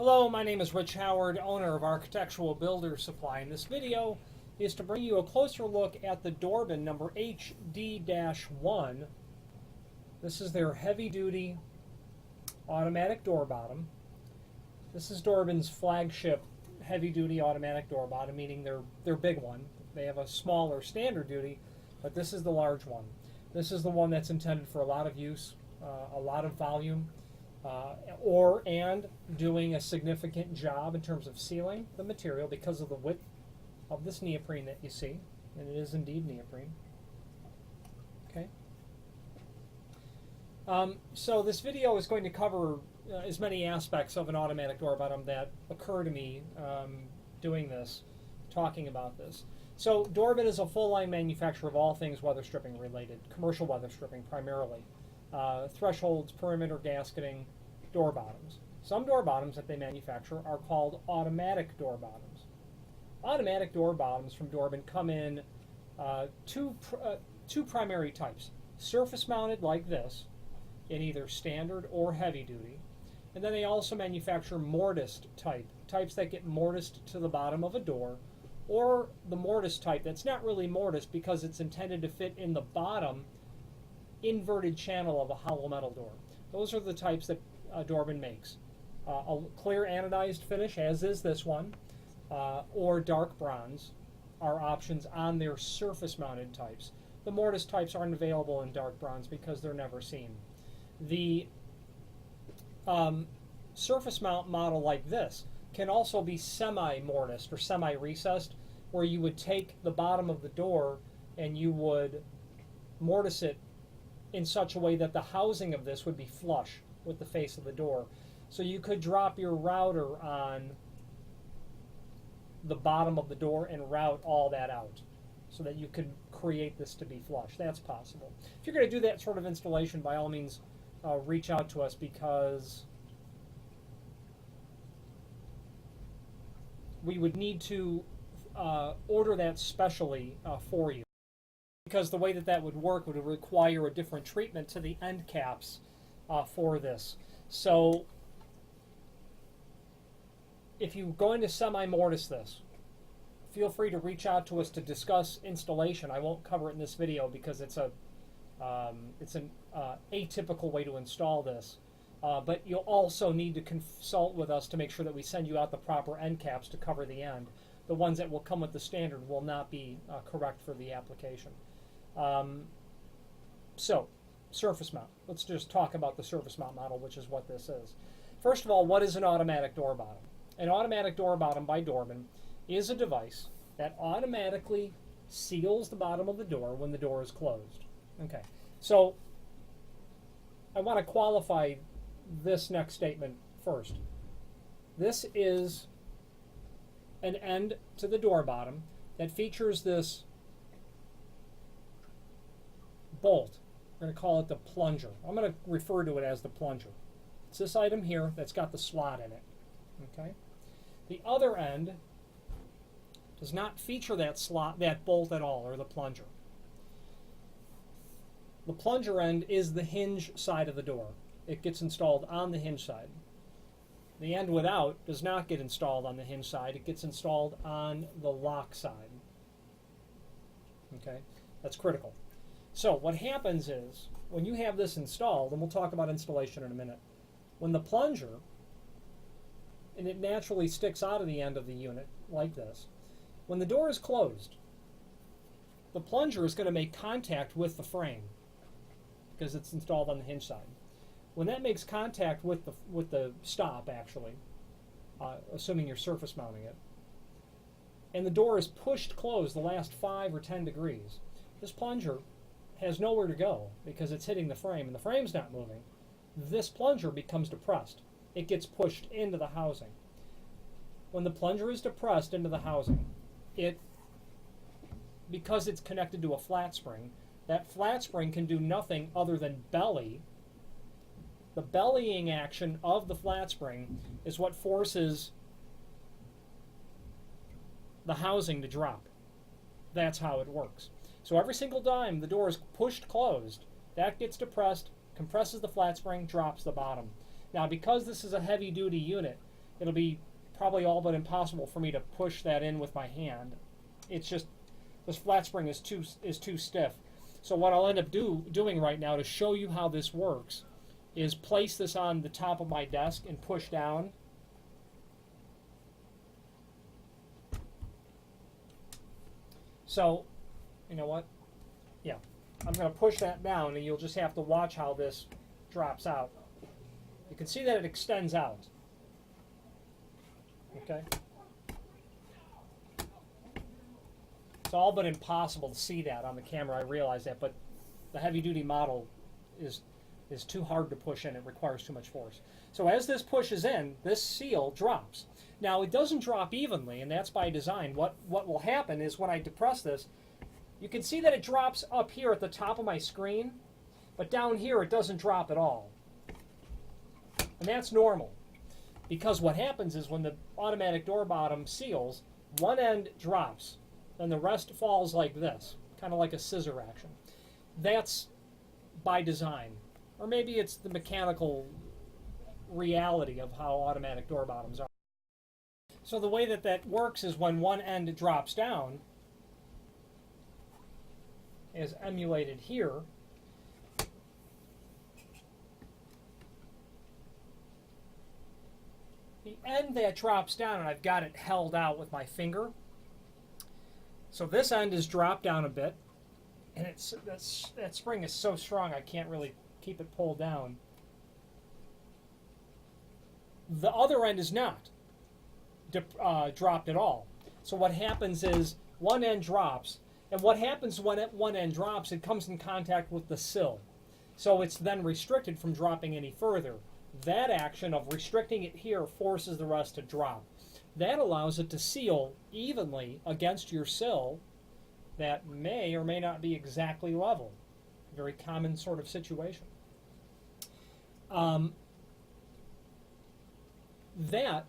Hello, my name is Rich Howard, owner of Architectural Builder Supply, and this video is to bring you a closer look at the Dorbin number HD-1. This is their heavy-duty automatic door bottom. This is Dorbin's flagship heavy-duty automatic door bottom, meaning their big one. They have a smaller standard duty, but this is the large one. This is the one that's intended for a lot of use, a lot of volume, and doing a significant job in terms of sealing the material because of the width of this neoprene that you see, and it is indeed neoprene. Okay. So this video is going to cover as many aspects of an automatic door bottom that occur to me doing this, talking about this. So Dorbin is a full-line manufacturer of all things weather stripping related, commercial weather stripping primarily. Thresholds, perimeter gasketing, door bottoms. Some door bottoms that they manufacture are called automatic door bottoms. Automatic door bottoms from Dorbin come in two primary types. Surface mounted like this in either standard or heavy duty. And then they also manufacture mortised types that get mortised to the bottom of a door, or the mortise type that's not really mortised because it's intended to fit in the bottom inverted channel of a hollow metal door. Those are the types that Dorbin makes. A clear anodized finish, as is this one, or dark bronze are options on their surface mounted types. The mortise types aren't available in dark bronze because they're never seen. The surface mount model like this can also be semi-mortised or semi-recessed, where you would take the bottom of the door and you would mortise it in such a way that the housing of this would be flush with the face of the door. So you could drop your router on the bottom of the door and route all that out so that you could create this to be flush. That's possible. If you're going to do that sort of installation, by all means, reach out to us, because we would need to order that specially for you, because the way that would work would require a different treatment to the end caps for this. So if you're going to semi-mortise this, feel free to reach out to us to discuss installation. I won't cover it in this video because it's an atypical way to install this. But you'll also need to consult with us to make sure that we send you out the proper end caps to cover the end. The ones that will come with the standard will not be correct for the application. So, surface mount. Let's just talk about the surface mount model, which is what this is. First of all, what is an automatic door bottom? An automatic door bottom by Dorbin is a device that automatically seals the bottom of the door when the door is closed. Okay, so I want to qualify this next statement first. This is an end to the door bottom that features this bolt. We're going to call it the plunger. I'm going to refer to it as the plunger. It's this item here that's got the slot in it. Okay. The other end does not feature that slot, that bolt at all, or the plunger. The plunger end is the hinge side of the door. It gets installed on the hinge side. The end without does not get installed on the hinge side. It gets installed on the lock side. Okay, that's critical. So what happens is, when you have this installed, and we'll talk about installation in a minute, when the plunger, and it naturally sticks out of the end of the unit like this, when the door is closed, the plunger is going to make contact with the frame because it's installed on the hinge side. When that makes contact with the stop, actually, assuming you're surface mounting it, and the door is pushed closed the last 5 or 10 degrees, this plunger has nowhere to go because it's hitting the frame, and the frame's not moving. This plunger becomes depressed. It gets pushed into the housing. When the plunger is depressed into the housing, because it's connected to a flat spring, that flat spring can do nothing other than belly. The bellying action of the flat spring is what forces the housing to drop. That's how it works. So every single time the door is pushed closed, that gets depressed, compresses the flat spring, drops the bottom. Now, because this is a heavy-duty unit, it'll be probably all but impossible for me to push that in with my hand. It's just, this flat spring is too stiff. So what I'll end up doing right now to show you how this works is place this on the top of my desk and push down. So, you know what? Yeah, I'm going to push that down, and you'll just have to watch how this drops out. You can see that it extends out. Okay? It's all but impossible to see that on the camera, I realize that, but the heavy-duty model is too hard to push in. It requires too much force. So as this pushes in, this seal drops. Now, it doesn't drop evenly, and that's by design. What will happen is when I depress this, you can see that it drops up here at the top of my screen, but down here it doesn't drop at all. And that's normal, because what happens is when the automatic door bottom seals, one end drops, and the rest falls like this, kind of like a scissor action. That's by design. Or maybe it's the mechanical reality of how automatic door bottoms are. So the way that that works is when one end drops down, as emulated here, the end that drops down, and I've got it held out with my finger, so this end is dropped down a bit, and that spring is so strong I can't really keep it pulled down. The other end is not dropped at all. So what happens is one end drops, and what happens when one end drops, it comes in contact with the sill. So it's then restricted from dropping any further. That action of restricting it here forces the rest to drop. That allows it to seal evenly against your sill that may or may not be exactly level. Very common sort of situation. That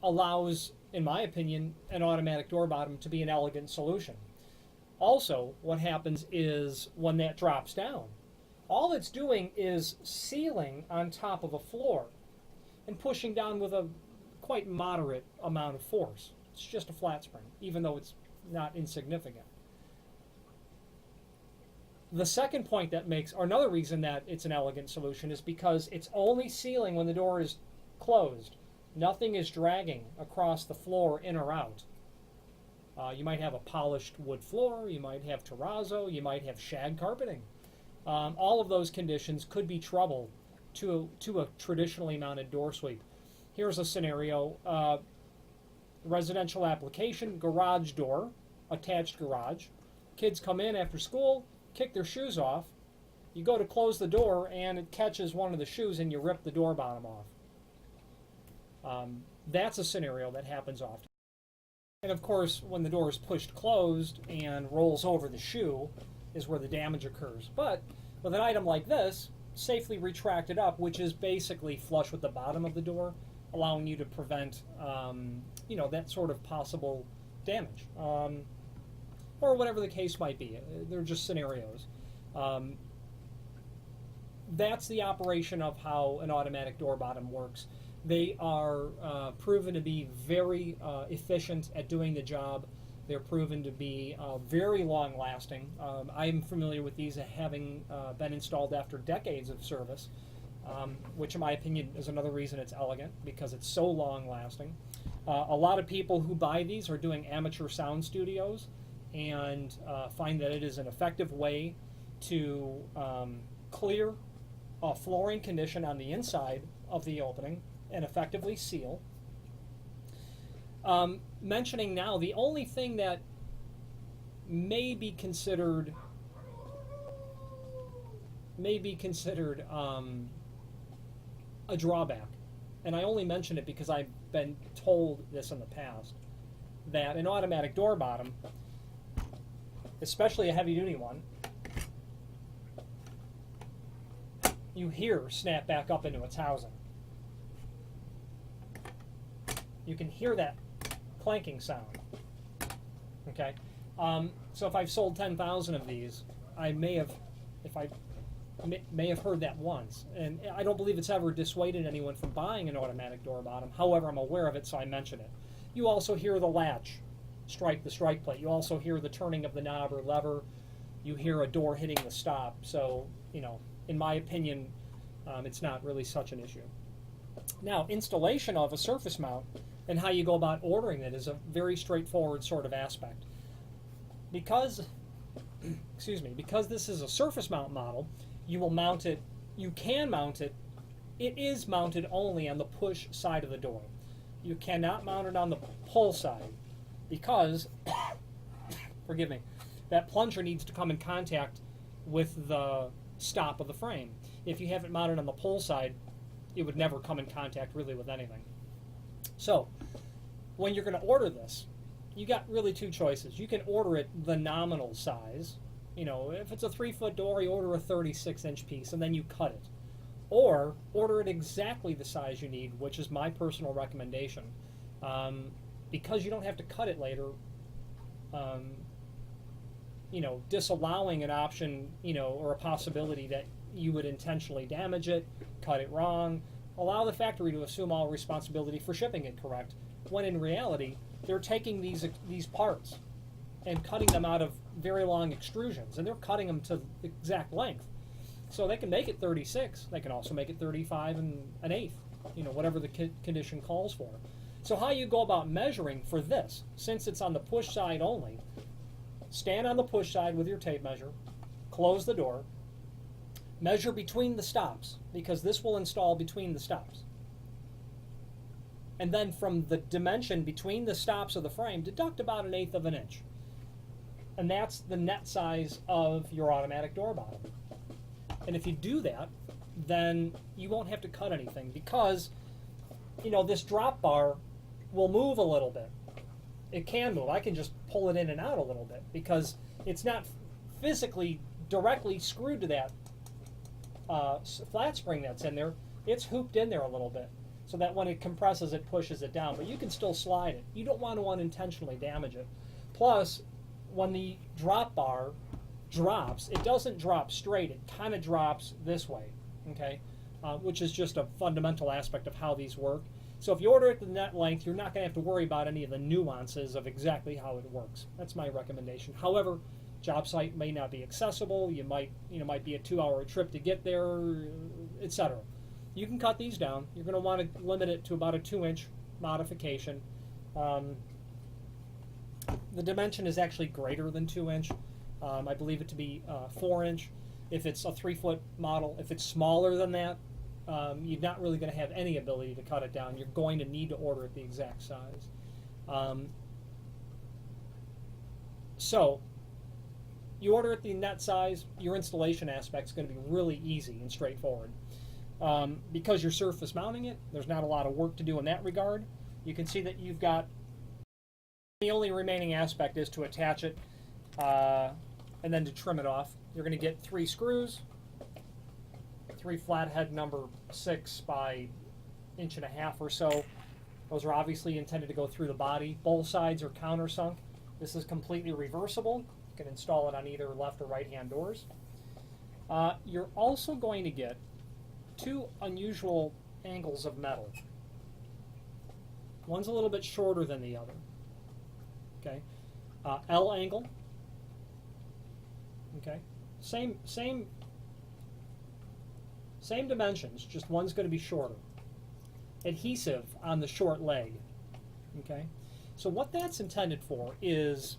allows, in my opinion, an automatic door bottom to be an elegant solution. Also, what happens is when that drops down, all it's doing is sealing on top of a floor and pushing down with a quite moderate amount of force. It's just a flat spring, even though it's not insignificant. The second point that makes, or another reason that it's an elegant solution, is because it's only sealing when the door is closed. Nothing is dragging across the floor in or out. You might have a polished wood floor, you might have terrazzo, you might have shag carpeting. All of those conditions could be trouble to a traditionally mounted door sweep. Here's a scenario. Residential application, garage door, attached garage. Kids come in after school, kick their shoes off. You go to close the door and it catches one of the shoes and you rip the door bottom off. That's a scenario that happens often. And of course, when the door is pushed closed and rolls over the shoe is where the damage occurs. But with an item like this, safely retracted up, which is basically flush with the bottom of the door, allowing you to prevent that sort of possible damage. Or whatever the case might be. They're just scenarios. That's the operation of how an automatic door bottom works. They are proven to be very efficient at doing the job. They're proven to be very long-lasting. I'm familiar with these having been installed after decades of service, which in my opinion is another reason it's elegant, because it's so long-lasting. A lot of people who buy these are doing amateur sound studios and find that it is an effective way to clear a flooring condition on the inside of the opening and effectively seal. Mentioning now, the only thing that may be considered a drawback, and I only mention it because I've been told this in the past, that an automatic door bottom, especially a heavy-duty one, you hear snap back up into its housing. You can hear that clanking sound. Okay, so if I've sold 10,000 of these, I may have, if I may have heard that once, and I don't believe it's ever dissuaded anyone from buying an automatic door bottom. However, I'm aware of it, so I mention it. You also hear the latch strike the strike plate. You also hear the turning of the knob or lever. You hear a door hitting the stop. So, you know, in my opinion, it's not really such an issue. Now, installation of a surface mount and how you go about ordering it is a very straightforward sort of aspect. Because, excuse me, because this is a surface mount model, you will mount it, you can mount it, it is mounted only on the push side of the door. You cannot mount it on the pull side because, forgive me, that plunger needs to come in contact with the stop of the frame. If you have it mounted on the pull side, it would never come in contact really with anything. So, when you're going to order this, you got really two choices. You can order it the nominal size. You know, if it's a 3-foot door, you order a 36-inch piece and then you cut it. Or order it exactly the size you need, which is my personal recommendation. Because you don't have to cut it later, you know, disallowing an option, you know, or a possibility that you would intentionally damage it, cut it wrong, allow the factory to assume all responsibility for shipping it correct, when in reality, they're taking these parts and cutting them out of very long extrusions, and they're cutting them to the exact length. So they can make it 36, they can also make it 35 and an eighth, you know, whatever the condition calls for. So how you go about measuring for this, since it's on the push side only, stand on the push side with your tape measure, close the door, measure between the stops, because this will install between the stops. And then from the dimension between the stops of the frame, deduct about 1/8 of an inch. And that's the net size of your automatic door bottom. And if you do that, then you won't have to cut anything because, you know, this drop bar will move a little bit. It can move. I can just pull it in and out a little bit because it's not physically directly screwed to that flat spring that's in there. It's hooped in there a little bit so that when it compresses, it pushes it down. But you can still slide it. You don't want to unintentionally damage it. Plus, when the drop bar drops, it doesn't drop straight. It kind of drops this way, okay? Which is just a fundamental aspect of how these work. So if you order it the net length, you're not going to have to worry about any of the nuances of exactly how it works. That's my recommendation. However, job site may not be accessible. You might be a 2-hour trip to get there, etc. You can cut these down. You're going to want to limit it to about a 2-inch modification. The dimension is actually greater than 2-inch. I believe it to be 4-inch. If it's a 3-foot model, if it's smaller than that, you're not really going to have any ability to cut it down. You're going to need to order it the exact size. So, you order it the net size, your installation aspect is going to be really easy and straightforward. Because you're surface mounting it, there's not a lot of work to do in that regard. You can see that you've got, the only remaining aspect is to attach it and then to trim it off. You're going to get 3 screws, 3 flathead number 6 by 1.5 inches or so. Those are obviously intended to go through the body. Both sides are countersunk. This is completely reversible. You can install it on either left or right hand doors. You're also going to get 2 unusual angles of metal. One's a little bit shorter than the other. Okay, L angle. Okay, same dimensions, just one's going to be shorter. Adhesive on the short leg. Okay, so what that's intended for is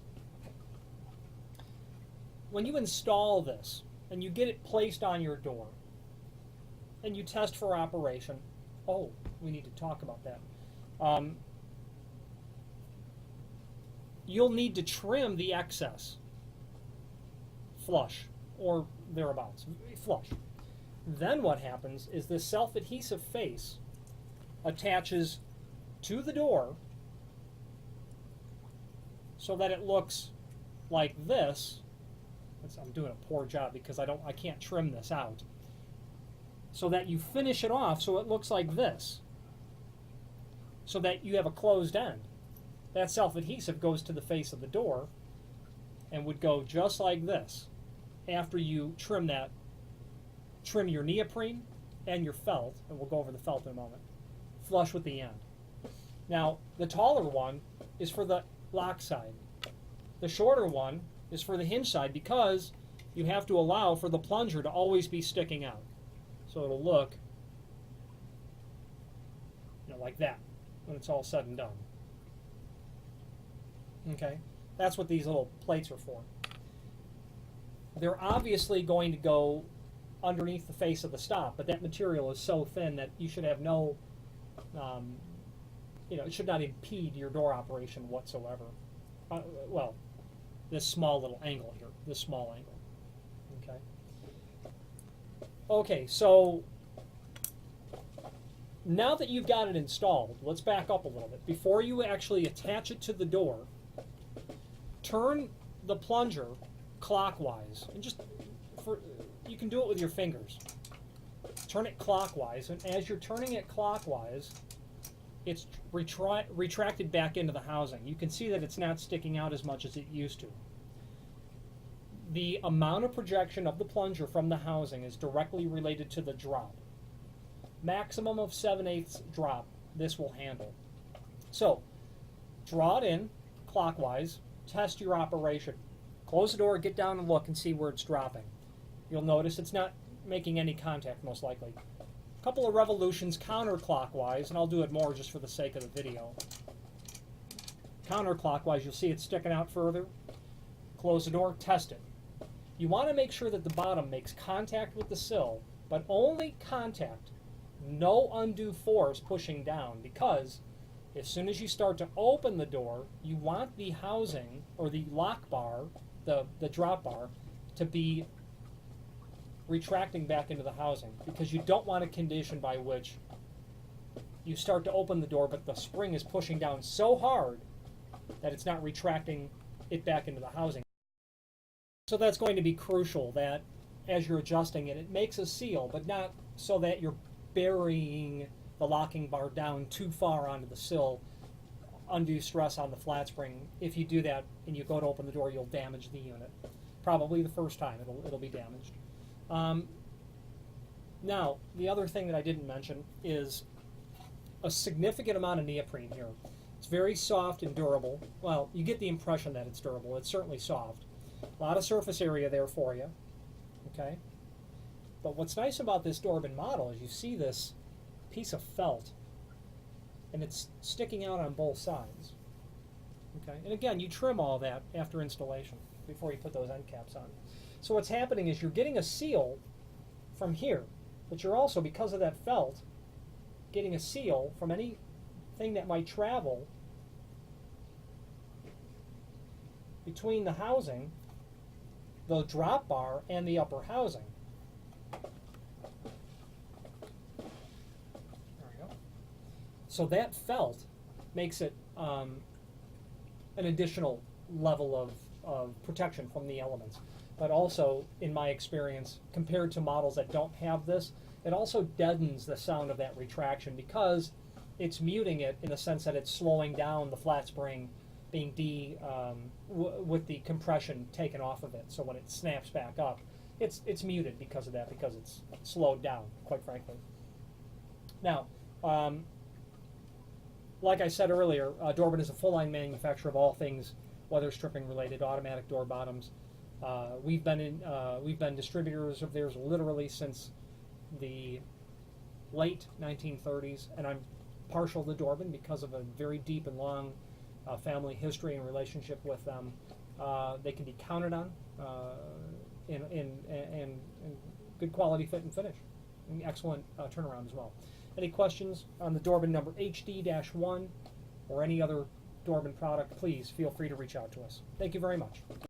when you install this and you get it placed on your door and you test for operation. Oh, we need to talk about that. You'll need to trim the excess flush or thereabouts, flush. Then what happens is this self-adhesive face attaches to the door so that it looks like this. I'm doing a poor job because I can't trim this out. So that you finish it off so it looks like this. So that you have a closed end. That self-adhesive goes to the face of the door and would go just like this after you trim that trim your neoprene and your felt, and we'll go over the felt in a moment, flush with the end. Now, the taller one is for the lock side. The shorter one is for the hinge side because you have to allow for the plunger to always be sticking out. So it'll look, like that when it's all said and done. Okay, that's what these little plates are for. They're obviously going to go underneath the face of the stop, but that material is so thin that you should have no, it should not impede your door operation whatsoever. Well, this small little angle here, this small angle. Okay. Okay, so now that you've got it installed, let's back up a little bit. Before you actually attach it to the door, turn the plunger clockwise, and you can do it with your fingers. Turn it clockwise, and as you're turning it clockwise, it's retracted back into the housing. You can see that it's not sticking out as much as it used to. The amount of projection of the plunger from the housing is directly related to the drop. Maximum of 7/8 drop this will handle. So draw it in clockwise, test your operation. Close the door, get down and look and see where it's dropping. You'll notice it's not making any contact most likely. A couple of revolutions counterclockwise, and I'll do it more just for the sake of the video. Counterclockwise, you'll see it's sticking out further. Close the door, test it. You want to make sure that the bottom makes contact with the sill, but only contact, no undue force pushing down, because as soon as you start to open the door, you want the housing, or the lock bar, the drop bar, to be retracting back into the housing, because you don't want a condition by which you start to open the door but the spring is pushing down so hard that it's not retracting it back into the housing. So that's going to be crucial, that as you're adjusting it, it makes a seal, but not so that you're burying the locking bar down too far onto the sill, undue stress on the flat spring. If you do that and you go to open the door, you'll damage the unit. Probably the first time it'll be damaged. Now, the other thing that I didn't mention is a significant amount of neoprene here. It's very soft and durable. Well, you get the impression that it's durable. It's certainly soft. A lot of surface area there for you. Okay? But what's nice about this Dorbin model is you see this piece of felt, and it's sticking out on both sides. Okay? And again, you trim all that after installation before you put those end caps on. So what's happening is you're getting a seal from here, but you're also, because of that felt, getting a seal from anything that might travel between the housing, the drop bar, and the upper housing. There we go. So that felt makes it an additional level of protection from the elements. But also, in my experience, compared to models that don't have this, it also deadens the sound of that retraction because it's muting it in the sense that it's slowing down the flat spring being with the compression taken off of it. So when it snaps back up, it's muted because of that, because it's slowed down, quite frankly. Now, like I said earlier, Dorbin is a full-line manufacturer of all things weather stripping related, automatic door bottoms. We've been distributors of theirs literally since the late 1930s, and I'm partial to Dorbin because of a very deep and long family history and relationship with them. They can be counted on in good quality fit and finish, and excellent turnaround as well. Any questions on the Dorbin number HD-1 or any other Dorbin product, please feel free to reach out to us. Thank you very much.